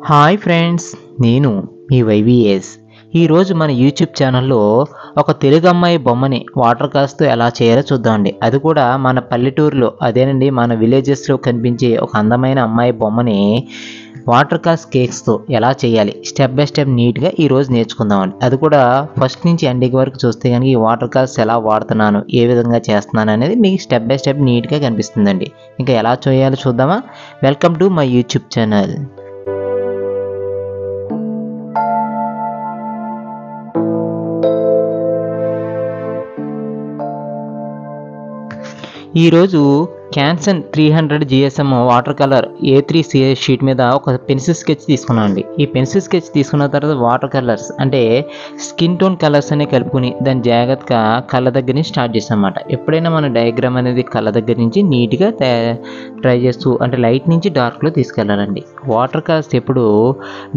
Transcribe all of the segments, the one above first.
Hi friends, నేను మీ YVS. ఈరోజు మన యూట్యూబ్ ఛానల్లో ఒక తెలుగు అమ్మాయి బొమ్మని వాటర్ కలర్స్తో ఎలా చేయాలో చూద్దామండి. అది కూడా మన పల్లెటూరులో, అదేనండి మన విలేజెస్లో కనిపించే ఒక అందమైన అమ్మాయి బొమ్మని వాటర్ కలర్స్ కేక్స్తో ఎలా చేయాలి స్టెప్ బై స్టెప్ నీట్గా ఈరోజు నేర్చుకుందామండి. అది కూడా ఫస్ట్ నుంచి ఎండింగ్ వరకు చూస్తే కనుక ఈ వాటర్ కలర్స్ ఎలా వాడుతున్నాను, ఏ విధంగా చేస్తున్నాను అనేది మీకు స్టెప్ బై స్టెప్ నీట్గా కనిపిస్తుందండి. ఇంకా ఎలా చేయాలో చూద్దామా? Welcome to my YouTube channel. ఈరోజు Canson 300 GSM water colour A3 sheet మీద ఒక పెన్సిల్ స్కెచ్ తీసుకున్నాను అండి. ఈ పెన్సిల్ స్కెచ్ తీసుకున్న తర్వాత వాటర్ కలర్స్ అంటే స్కిన్ టోన్ కలర్స్ అనే కలుపుకుని దాన్ని జాగ్రత్తగా కళ్ళ దగ్గర నుంచి స్టార్ట్ చేసాం అన్నమాట. ఎప్పుడైనా మన డయాగ్రామ్ అనేది కళ్ళ దగ్గర నుంచి నీట్గా ట్రై చేస్తూ అంటే లైట్ నుంచి డార్క్లో తీసుకెళ్ళాలండి. వాటర్ కలర్స్ ఎప్పుడు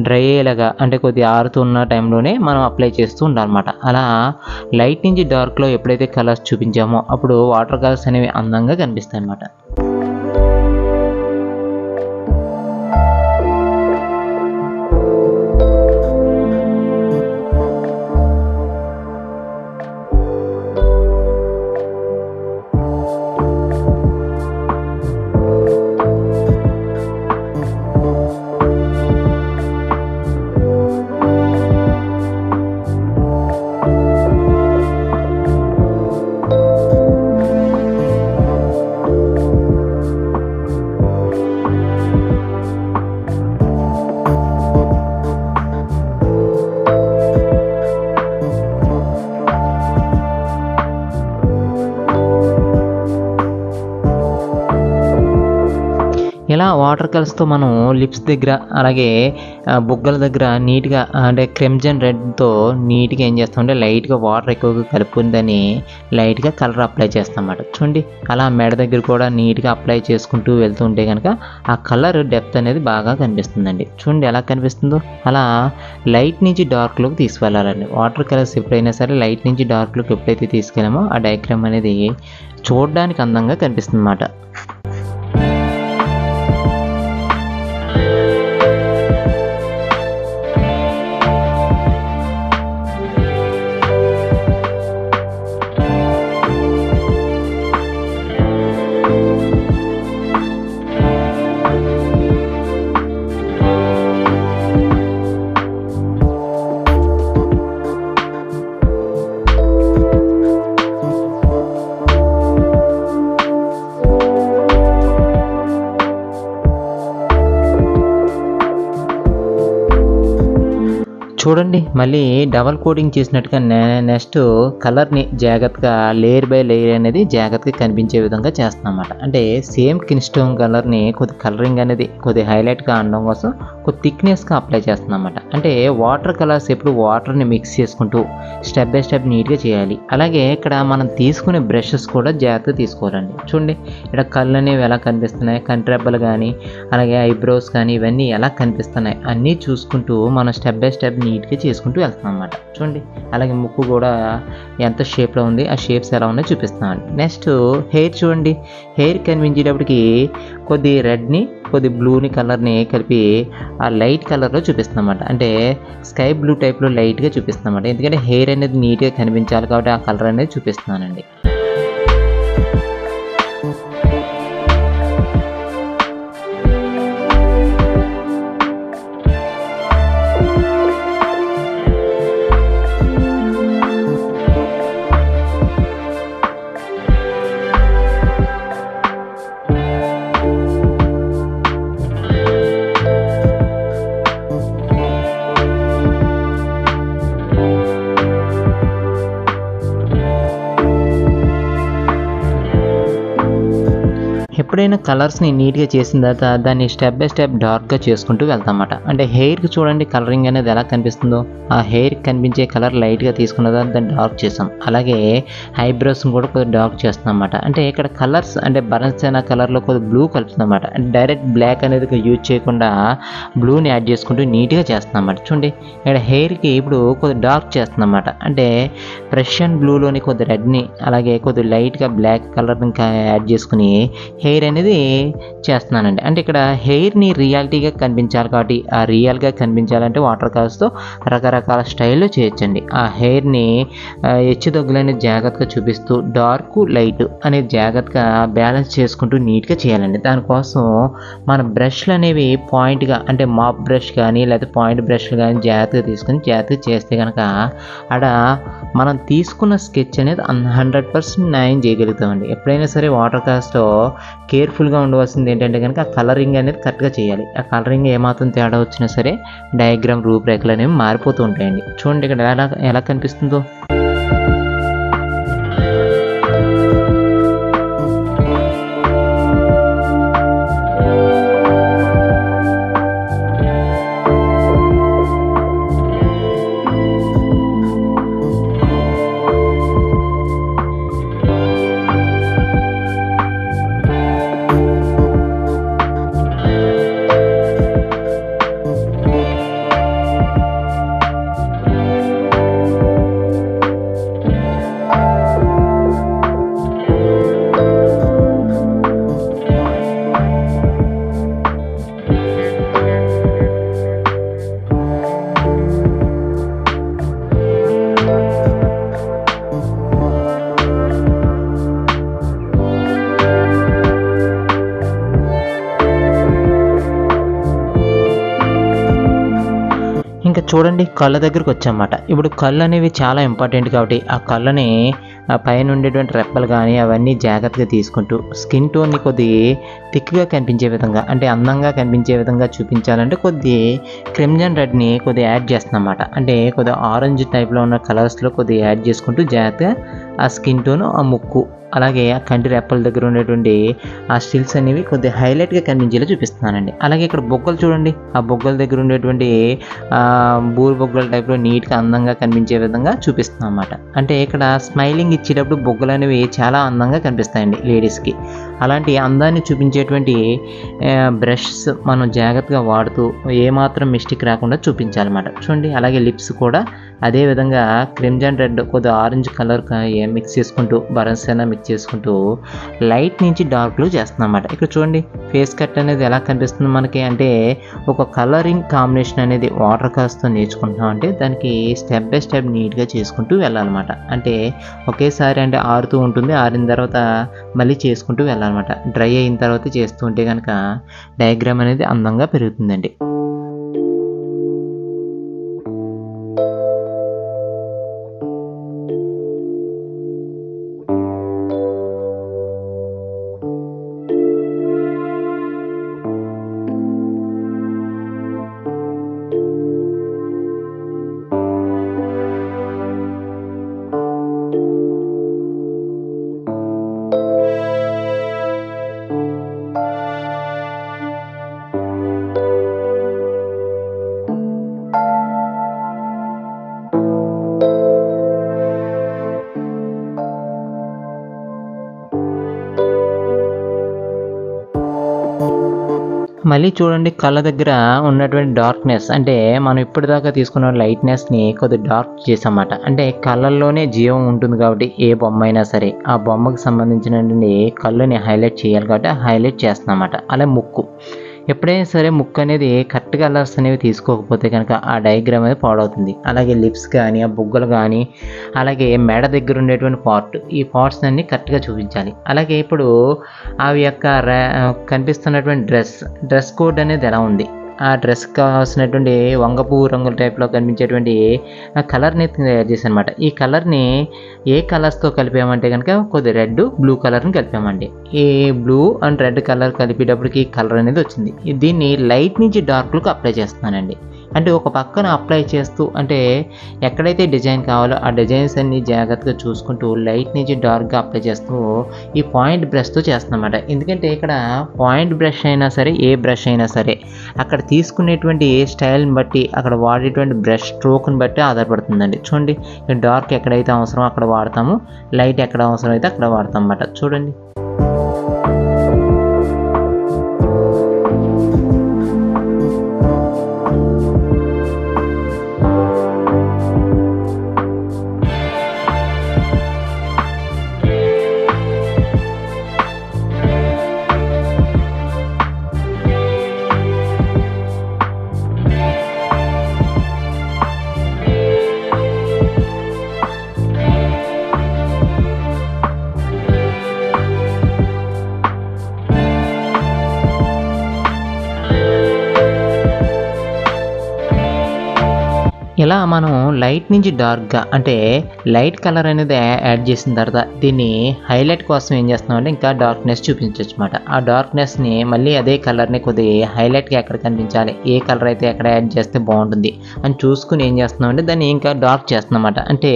డ్రై అయ్యేలాగా అంటే కొద్దిగా ఆరుతున్న టైంలోనే మనం అప్లై చేస్తూ ఉండాలన్నమాట. అలా లైట్ నుంచి డార్క్లో ఎప్పుడైతే కలర్స్ చూపించామో అప్పుడు వాటర్ కలర్స్ అనేవి అందంగా కనిపిస్తాయి అన్నమాట. ఇలా వాటర్ కలర్స్తో మనం లిప్స్ దగ్గర అలాగే బుగ్గల దగ్గర నీట్గా అంటే క్రిమ్జన్ రెడ్తో నీట్గా ఏం చేస్తామంటే లైట్గా వాటర్ ఎక్కువగా కలుపుకుందని లైట్గా కలర్ అప్లై చేస్తాం అన్నమాట. చూడండి, అలా మెడ దగ్గర కూడా నీట్గా అప్లై చేసుకుంటూ వెళ్తుంటే కనుక ఆ కలర్ డెప్త్ అనేది బాగా కనిపిస్తుందండి. చూడండి ఎలా కనిపిస్తుందో. అలా లైట్ నుంచి డార్క్లోకి తీసుకెళ్ళాలండి. వాటర్ కలర్స్ ఎప్పుడైనా సరే లైట్ నుంచి డార్క్లోకి ఎప్పుడైతే తీసుకెళ్ళామో ఆ డయాగ్రామ్ అనేది చూడడానికి అందంగా కనిపిస్తుంది అన్నమాట. చూడండి, మళ్ళీ డబల్ కోటింగ్ చేసినట్టుగా నెక్స్ట్ కలర్ని జాగ్రత్తగా లేయర్ బై లేయర్ అనేది జాగ్రత్తగా కనిపించే విధంగా చేస్తాం అన్నమాట. అంటే సేమ్ కిన్స్టోన్ కలర్ని కొద్ది కలరింగ్ అనేది కొద్ది హైలైట్గా అనడం కోసం కొద్ది థిక్నెస్గా అప్లై చేస్తున్నాం అన్నమాట. అంటే వాటర్ కలర్స్ ఎప్పుడు వాటర్ని మిక్స్ చేసుకుంటూ స్టెప్ బై స్టెప్ నీట్గా చేయాలి. అలాగే ఇక్కడ మనం తీసుకునే బ్రషెస్ కూడా జాగ్రత్తగా తీసుకోవాలండి. చూడండి, ఇక్కడ కళ్ళు అనేవి ఎలా కనిపిస్తున్నాయి, కంట్రెబ్బలు కానీ అలాగే ఐబ్రోస్ కానీ ఇవన్నీ ఎలా కనిపిస్తున్నాయి అన్నీ చూసుకుంటూ మనం స్టెప్ బై స్టెప్ నీట్గా చేసుకుంటూ వెళ్తాం అన్నమాట. చూడండి, అలాగే ముక్కు కూడా ఎంత షేప్లో ఉంది, ఆ షేప్స్ ఎలా ఉన్నాయో చూపిస్తామండి. నెక్స్ట్ హెయిర్ చూడండి, హెయిర్ కనిపించేటప్పటికి కొద్ది రెడ్ని కొద్ది బ్లూని కలర్ని కలిపి ఆ లైట్ కలర్లో చూపిస్తాం అన్నమాట. అంటే స్కై బ్లూ టైప్లో లైట్గా చూపిస్తాం అన్నమాట. ఎందుకంటే హెయిర్ అనేది నీట్గా కనిపించాలి కాబట్టి ఆ కలర్ అనేది చూపిస్తున్నానండి. ఎప్పుడైనా కలర్స్ని నీట్గా చేసిన తర్వాత దాన్ని స్టెప్ బై స్టెప్ డార్క్గా చేసుకుంటూ వెళ్తాం అన్నమాట. అంటే హెయిర్కి చూడండి కలరింగ్ అనేది ఎలా కనిపిస్తుందో, ఆ హెయిర్ కనిపించే కలర్ లైట్గా తీసుకున్న దాన్ని డార్క్ చేసాం. అలాగే ఐబ్రోస్ని కూడా కొద్దిగా డార్క్ చేస్తాం అన్నమాట. అంటే ఇక్కడ కలర్స్ అంటే బనసైన కలర్లో కొద్దిగా బ్లూ కలుపుతుంది అన్నమాట. అంటే డైరెక్ట్ బ్లాక్ అనేది యూజ్ చేయకుండా బ్లూని యాడ్ చేసుకుంటూ నీట్గా చేస్తాం అన్నమాట. చూడండి, ఇక్కడ హెయిర్కి ఇప్పుడు కొద్దిగా డార్క్ చేస్తున్నాం అన్నమాట. అంటే ప్రషియన్ బ్లూలోని కొద్ది రెడ్ని అలాగే కొద్ది లైట్గా బ్లాక్ కలర్ని యాడ్ చేసుకుని హెయిర్ అనేది చేస్తున్నానండి. అంటే ఇక్కడ హెయిర్‌ని రియాలిటీగా కనిపించాలి కాబట్టి, ఆ రియల్‌గా కనిపించాలంటే వాటర్ కలర్స్‌తో రకరకాల స్టైల్‌లో చేయొచ్చండి. ఆ హెయిర్‌ని హెచ్చుతగ్గులనేది జాగ్రత్తగా చూపిస్తూ, డార్క్, లైట్ అనేది జాగ్రత్తగా బ్యాలెన్స్ చేసుకుంటూ నీట్‌గా చేయాలండి. దానికోసం మన బ్రష్‌లనేవి పాయింట్‌గా అంటే మాప్ బ్రష్ కానీ, లేకపోతే పాయింట్ బ్రష్‌లు కానీ జాగ్రత్తగా తీసుకొని జాగ్రత్తగా చేస్తే గనక ఆడ మనం తీసుకున్న స్కెచ్ అనేది 100% న్యాయం చేయగలుగుతామండి. ఎప్పుడైనా సరే వాటర్ కలర్స్‌లో కేర్‌ఫుల్‌గా ఉండవలసింది ఏంటంటే గనక ఆ కలరింగ్ అనేది కరెక్ట్‌గా చేయాలి. ఆ కలరింగ్ ఏమాత్రం తేడా వచ్చినా సరే డయాగ్రామ్ రూపురేఖలు అనేవి మారిపోతూ ఉంటాయండి. చూడండి ఇక్కడ ఎలా ఎలా కనిపిస్తుందో. ఇంకా చూడండి కళ్ళ దగ్గరికి వచ్చామన్నమాట. ఇప్పుడు కళ్ళు అనేవి చాలా ఇంపార్టెంట్ కాబట్టి ఆ కళ్ళని పైన ఉండేటువంటి రెప్పలు కానీ అవన్నీ జాగ్రత్తగా తీసుకుంటూ స్కిన్ టోన్ని కొద్ది థిక్‌గా కనిపించే విధంగా అంటే అందంగా కనిపించే విధంగా చూపించాలంటే కొద్ది క్రిమ్జన్ రెడ్‌ని కొద్దిగా యాడ్ చేస్తున్నామన్నమాట. అంటే కొద్దిగా ఆరెంజ్ టైప్‌లో ఉన్న కలర్స్‌లో కొద్దిగా యాడ్ చేసుకుంటూ జాగ్రత్తగా ఆ స్కిన్ టోన్, ఆ ముక్కు అలాగే ఆ కంటి రెప్పల దగ్గర ఉండేటువంటి ఆ స్టిల్స్ అనేవి కొద్దిగా హైలైట్‌గా కనిపించేలా చూపిస్తున్నానండి. అలాగే ఇక్కడ బొగ్గలు చూడండి. ఆ బొగ్గల దగ్గర ఉండేటువంటి బూరు బొగ్గల టైప్‌లో నీట్‌గా అందంగా కనిపించే విధంగా చూపిస్తున్నాం అన్నమాట. అంటే ఇక్కడ స్మైలింగ్ ఇచ్చేటప్పుడు బొగ్గలు అనేవి చాలా అందంగా కనిపిస్తాయండి లేడీస్‌కి. అలాంటి అందాన్ని చూపించేటువంటి బ్రషెస్ మనం జాగ్రత్తగా వాడుతూ ఏమాత్రం మిస్టేక్ రాకుండా చూపించాలన్నమాట. చూడండి అలాగే లిప్స్ కూడా అదే విధంగా క్రిమ్జన్ రెడ్ కొద్దిగా ఆరెంజ్ కలర్ మిక్స్ చేసుకుంటూ బరన్సైనా మిక్స్ చేసుకుంటూ లైట్ నుంచి డార్క్‌లో చేస్తున్నామన్నమాట. ఇక్కడ చూడండి ఫేస్ కట్ అనేది ఎలా కనిపిస్తుంది మనకి అంటే ఒక కలరింగ్ కాంబినేషన్ అనేది వాటర్ కలర్స్‌తో నేర్చుకుంటున్నాం అంటే దానికి స్టెప్ బై స్టెప్ నీట్‌గా చేసుకుంటూ వెళ్ళాలన్నమాట. అంటే ఒకేసారి అంటే ఆరుతూ ఉంటుంది. ఆరిన తర్వాత మళ్ళీ చేసుకుంటూ వెళ్ళాలన్నమాట. డ్రై అయిన తర్వాత చేస్తూ ఉంటే గనక డయాగ్రామ్ అనేది అందంగా పెరుగుతుందండి. మళ్ళీ చూడండి కళ్ళ దగ్గర ఉన్నటువంటి డార్క్‌నెస్ అంటే మనం ఇప్పటిదాకా తీసుకున్న లైట్‌నెస్‌ని కొద్దిగా డార్క్ చేసామన్నమాట. అంటే కళ్ళల్లోనే జీవం ఉంటుంది కాబట్టి ఏ బొమ్మైనా సరే ఆ బొమ్మకు సంబంధించినటువంటి కళ్ళని హైలైట్ చేయాలి కాబట్టి హైలైట్ చేస్తున్నామన్నమాట. అలాగే ముక్కు. ఎప్పుడైనా సరే ముక్కు అనేది కరెక్ట్ కలర్స్ అనేవి తీసుకోకపోతే కనుక ఆ డయాగ్రామ్ అనేది పాడవుతుంది. అలాగే లిప్స్ కానీ, ఆ బుగ్గలు కానీ, అలాగే మెడ దగ్గర ఉండేటువంటి పార్ట్ ఈ పార్ట్స్ అన్నీ కరెక్ట్‌గా చూపించాలి. అలాగే ఇప్పుడు అవి యొక్క కనిపిస్తున్నటువంటి డ్రెస్ కోడ్ అనేది ఎలా ఉంది? ఆ డ్రెస్‌కి కావాల్సినటువంటి వంగపువ్వు రంగుల టైప్‌లో కనిపించేటువంటి కలర్‌ని తయారు చేశానన్నమాట. ఈ కలర్‌ని ఏ కలర్స్‌తో కలిపామంటే గనక కొద్దిగా రెడ్, బ్లూ కలర్‌ని కలిపామండి. ఈ బ్లూ అండ్ రెడ్ కలర్ కలిపేటప్పటికి కలర్ అనేది వచ్చింది. దీన్ని లైట్ నుంచి డార్క్‌లోకి అప్లై చేస్తున్నానండి. అంటే ఒక పక్కన అప్లై చేస్తూ అంటే ఎక్కడైతే డిజైన్ కావాలో ఆ డిజైన్స్ అన్నీ జాగ్రత్తగా చూసుకుంటూ లైట్ నుంచి డార్క్‌గా అప్లై చేస్తూ ఈ పాయింట్ బ్రష్‌తో చేస్తున్నామన్నమాట. ఎందుకంటే ఇక్కడ పాయింట్ బ్రష్ అయినా సరే ఏ బ్రష్ అయినా సరే అక్కడ తీసుకునేటువంటి స్టైల్ని బట్టి అక్కడ వాడేటువంటి బ్రష్ స్ట్రోక్ని బట్టి ఆధారపడుతుందండి. చూడండి డార్క్ ఎక్కడైతే అవసరమో అక్కడ వాడతాము, లైట్ ఎక్కడ అవసరం అయితే అక్కడ వాడతాం అన్నమాట. చూడండి. ఇలా మనం లైట్ నుంచి డార్క్గా అంటే లైట్ కలర్ అనేది యాడ్ చేసిన తర్వాత దీన్ని హైలైట్ కోసం ఏం చేస్తున్నామంటే ఇంకా డార్క్నెస్ చూపించవచ్చు అనమాట. ఆ డార్క్నెస్ని మళ్ళీ అదే కలర్ని కొద్దిగా హైలైట్గా ఎక్కడ కనిపించాలి, ఏ కలర్ అయితే ఎక్కడ యాడ్ చేస్తే బాగుంటుంది అని చూసుకుని ఏం చేస్తున్నామంటే దాన్ని ఇంకా డార్క్ చేస్తున్నామన్నమాట. అంటే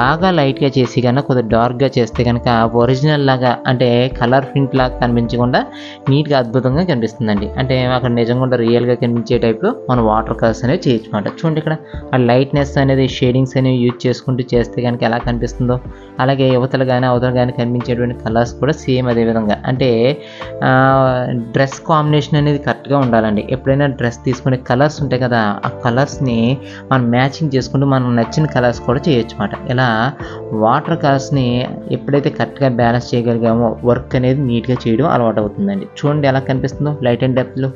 బాగా లైట్గా చేసి కనుక కొద్దిగా డార్క్గా చేస్తే కనుక ఒరిజినల్ లాగా అంటే కలర్ ప్రింట్ లాగా కనిపించకుండా నీట్గా అద్భుతంగా కనిపిస్తుందండి. అంటే అక్కడ నిజంగా రియల్గా కనిపించే టైప్లో మనం వాటర్ కలర్స్ అనేవి చేయొచ్చు అనమాట. చూడండి ఇక్కడ ఆ లైట్నెస్ అనేది షేడింగ్స్ అనేవి యూజ్ చేసుకుంటూ చేస్తే కనుక ఎలా కనిపిస్తుందో, అలాగే యువతలు కానీ అవతలు కానీ కనిపించేటువంటి కలర్స్ కూడా సేమ్ అదే విధంగా. అంటే డ్రెస్ కాంబినేషన్ అనేది కరెక్ట్గా ఉండాలండి. ఎప్పుడైనా డ్రెస్ తీసుకునే కలర్స్ ఉంటాయి కదా, ఆ కలర్స్ని మనం మ్యాచింగ్ చేసుకుంటూ మనం నచ్చిన కలర్స్ కూడా చేయొచ్చు అనమాట. ఇలా వాటర్ కలర్స్ని ఎప్పుడైతే కరెక్ట్గా బ్యాలెన్స్ చేయగలిగామో వర్క్ అనేది నీట్గా చేయడం అలవాటు అవుతుందండి. చూడండి ఎలా కనిపిస్తుందో లైట్ అండ్ డెప్త్లో.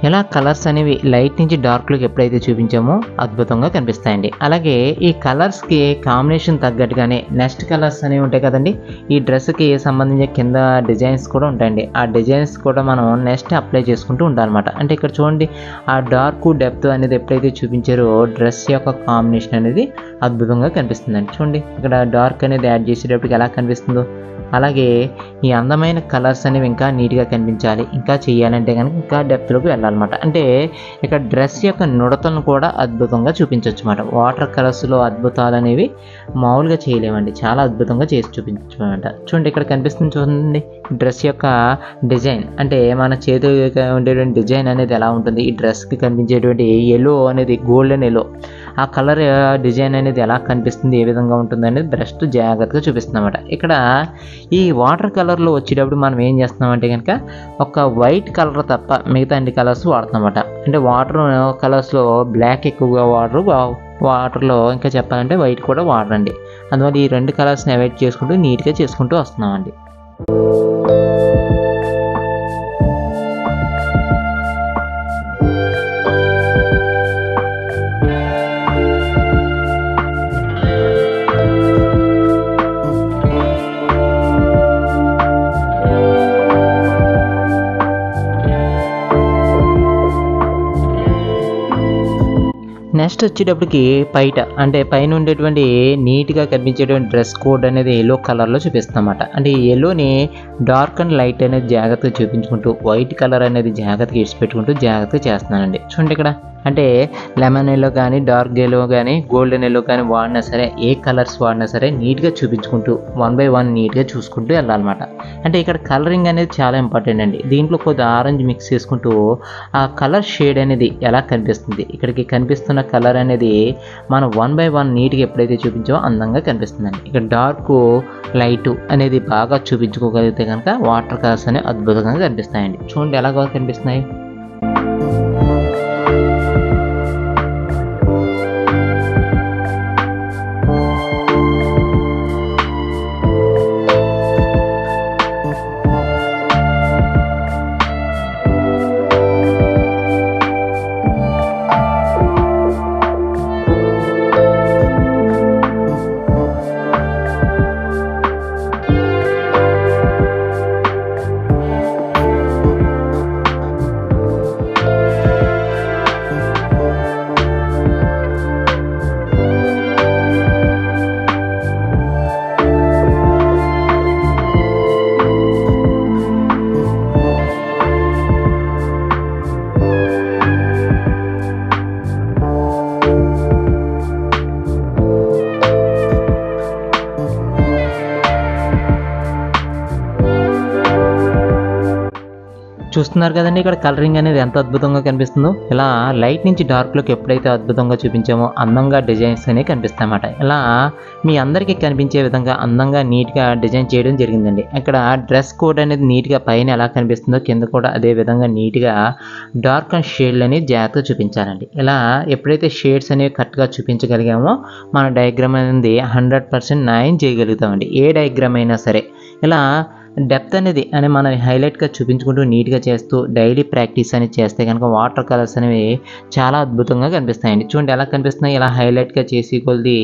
ఇలా కలర్స్ అనేవి లైట్ నుంచి డార్క్లోకి ఎప్పుడైతే చూపించామో అద్భుతంగా కనిపిస్తాయండి. అలాగే ఈ కలర్స్కి కాంబినేషన్ తగ్గట్టుగానే నెక్స్ట్ కలర్స్ అనేవి ఉంటాయి కదండి, ఈ డ్రెస్కి సంబంధించిన కింద డిజైన్స్ కూడా ఉంటాయండి. ఆ డిజైన్స్ కూడా మనం నెక్స్ట్ అప్లై చేసుకుంటూ ఉండాలన్నమాట. అంటే ఇక్కడ చూడండి ఆ డార్క్ డెప్త్ అనేది ఎప్పుడైతే చూపించారో డ్రెస్ యొక్క కాంబినేషన్ అనేది అద్భుతంగా కనిపిస్తుందండి. చూడండి ఇక్కడ డార్క్ అనేది యాడ్ చేసేటప్పటికి ఎలా కనిపిస్తుందో, అలాగే ఈ అందమైన కలర్స్ అనేవి ఇంకా నీట్గా కనిపించాలి, ఇంకా చేయాలంటే కనుక ఇంకా డెప్త్లోకి వెళ్ళాలన్నమాట. అంటే ఇక్కడ డ్రెస్ యొక్క నుడతలను కూడా అద్భుతంగా చూపించవచ్చు అన్నమాట. వాటర్ కలర్స్లో అద్భుతాలు అనేవి మామూలుగా చేయలేమండి, చాలా అద్భుతంగా చేసి చూపించచ్చు అనమాట. చూడండి ఇక్కడ కనిపిస్తుంది చూడండి డ్రెస్ యొక్క డిజైన్. అంటే మన చేతి ఉండేటువంటి డిజైన్ అనేది ఎలా ఉంటుంది, ఈ డ్రెస్కి కనిపించేటువంటి ఎల్లో అనేది గోల్డెన్ ఎల్లో ఆ కలర్ డిజైన్ అనేది ఎలా కనిపిస్తుంది, ఏ విధంగా ఉంటుంది అనేది బ్రష్తో జాగ్రత్తగా చూపిస్తుంది అన్నమాట. ఇక్కడ ఈ వాటర్ కలర్లో వచ్చేటప్పుడు మనం ఏం చేస్తున్నామంటే కనుక ఒక వైట్ కలర్ తప్ప మిగతా అన్ని కలర్స్ వాడుతామన్నమాట. అంటే వాటర్ కలర్స్లో బ్లాక్ ఎక్కువగా వాటర్లో ఇంకా చెప్పాలంటే వైట్ కూడా వాడరండి. అందువల్ల ఈ రెండు కలర్స్ని అవాయిడ్ చేసుకుంటూ నీట్గా చేసుకుంటూ వస్తున్నామండి. నెక్స్ట్ వచ్చేటప్పటికి అంటే పైన ఉండేటువంటి నీట్గా కనిపించేటువంటి డ్రెస్ కోడ్ అనేది ఎల్లో కలర్లో చూపిస్తాం అన్నమాట. అంటే ఈ ఎల్లోని డార్క్ అండ్ లైట్ అనేది జాగ్రత్తగా చూపించుకుంటూ వైట్ కలర్ అనేది జాగ్రత్తగా ఇడిచిపెట్టుకుంటూ జాగ్రత్తగా చేస్తున్నానండి. చూడండి ఇక్కడ అంటే లెమన్ ఎల్లో కానీ డార్క్ ఎల్లో కానీ గోల్డెన్ ఎల్లో కానీ వాడినా సరే, ఏ కలర్స్ వాడినా సరే నీట్గా చూపించుకుంటూ 1 by 1 నీట్గా చూసుకుంటూ వెళ్ళాలన్నమాట. అంటే ఇక్కడ కలరింగ్ అనేది చాలా ఇంపార్టెంట్ అండి. దీంట్లో కొద్దిగా ఆరెంజ్ మిక్స్ చేసుకుంటూ ఆ కలర్ షేడ్ అనేది ఎలా కనిపిస్తుంది, ఇక్కడికి కనిపిస్తున్న కలర్ అనేది మనం 1 by 1 నీట్గా ఎప్పుడైతే చూపించామో అందంగా కనిపిస్తుందండి. ఇక్కడ డార్క్ లైట్ అనేది బాగా చూపించుకోగలిగితే కనుక వాటర్ కలర్స్ అనేవి అద్భుతంగా కనిపిస్తాయండి. చూడండి ఎలాగో కనిపిస్తున్నాయి. చూస్తున్నారు కదండి ఇక్కడ కలరింగ్ అనేది ఎంత అద్భుతంగా కనిపిస్తుందో. ఇలా లైట్ నుంచి డార్క్లోకి ఎప్పుడైతే అద్భుతంగా చూపించామో అందంగా డిజైన్స్ అనేవి కనిపిస్తాయి అన్నమాట. ఇలా మీ అందరికీ కనిపించే విధంగా అందంగా నీట్గా డిజైన్ చేయడం జరిగిందండి. ఇక్కడ డ్రెస్ కోడ్ అనేది నీట్గా పైన ఎలా కనిపిస్తుందో కింద కూడా అదే విధంగా నీట్గా డార్క్ అండ్ షేడ్లు అనేవి జాగ్రత్తగా చూపించాలండి. ఇలా ఎప్పుడైతే షేడ్స్ అనేవి కరెక్ట్గా చూపించగలిగామో మన డయాగ్రామ్ అనేది 100% న్యాయం చేయగలుగుతామండి. ఏ డయాగ్రామ్ అయినా సరే ఇలా డెప్త్ అనేది మనం హైలైట్గా చూపించుకుంటూ నీట్గా చేస్తూ డైలీ ప్రాక్టీస్ అనేది చేస్తే కనుక వాటర్ కలర్స్ అనేవి చాలా అద్భుతంగా కనిపిస్తాయండి. చూడండి ఎలా కనిపిస్తున్నాయి. ఇలా హైలైట్గా చేసి కొద్ది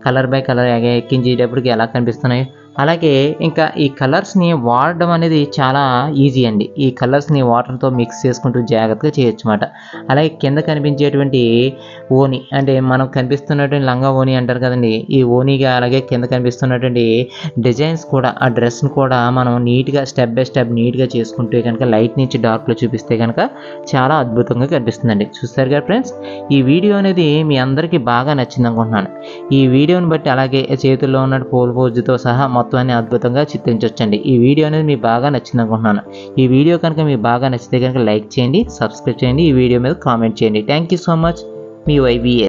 కలర్ బై కలర్ ఎక్కించేటప్పటికి ఎలా కనిపిస్తున్నాయి. అలాగే ఇంకా ఈ కలర్స్ని వాడడం అనేది చాలా ఈజీ అండి. ఈ కలర్స్ని వాటర్తో మిక్స్ చేసుకుంటూ జాగ్రత్తగా చేయొచ్చు అన్నమాట. అలాగే కింద కనిపించేటువంటి ఓని అంటే మనం కనిపిస్తున్నటువంటి లంగా ఓని అంటారు కదండి, ఈ ఓనీగా అలాగే కింద కనిపిస్తున్నటువంటి డిజైన్స్ కూడా ఆ డ్రెస్ని కూడా మనం నీట్గా స్టెప్ బై స్టెప్ నీట్గా చేసుకుంటే కనుక లైట్ నుంచి డార్క్లో చూపిస్తే కనుక చాలా అద్భుతంగా కనిపిస్తుందండి. చూస్తారు కదా ఫ్రెండ్స్, ఈ వీడియో అనేది మీ అందరికీ బాగా నచ్చింది అనుకుంటున్నాను. ఈ వీడియోని బట్టి అలాగే చేతుల్లో ఉన్న పోల్ పోజుతో సహా మొత్తాన్ని అద్భుతంగా చిత్రించవచ్చండి. ఈ వీడియో అనేది మీకు బాగా నచ్చింది అనుకుంటున్నాను. ఈ వీడియో కనుక మీకు బాగా నచ్చితే కనుక లైక్ చేయండి, సబ్స్క్రైబ్ చేయండి, ఈ వీడియో మీద కామెంట్ చేయండి. Thank you so much. Me YBS.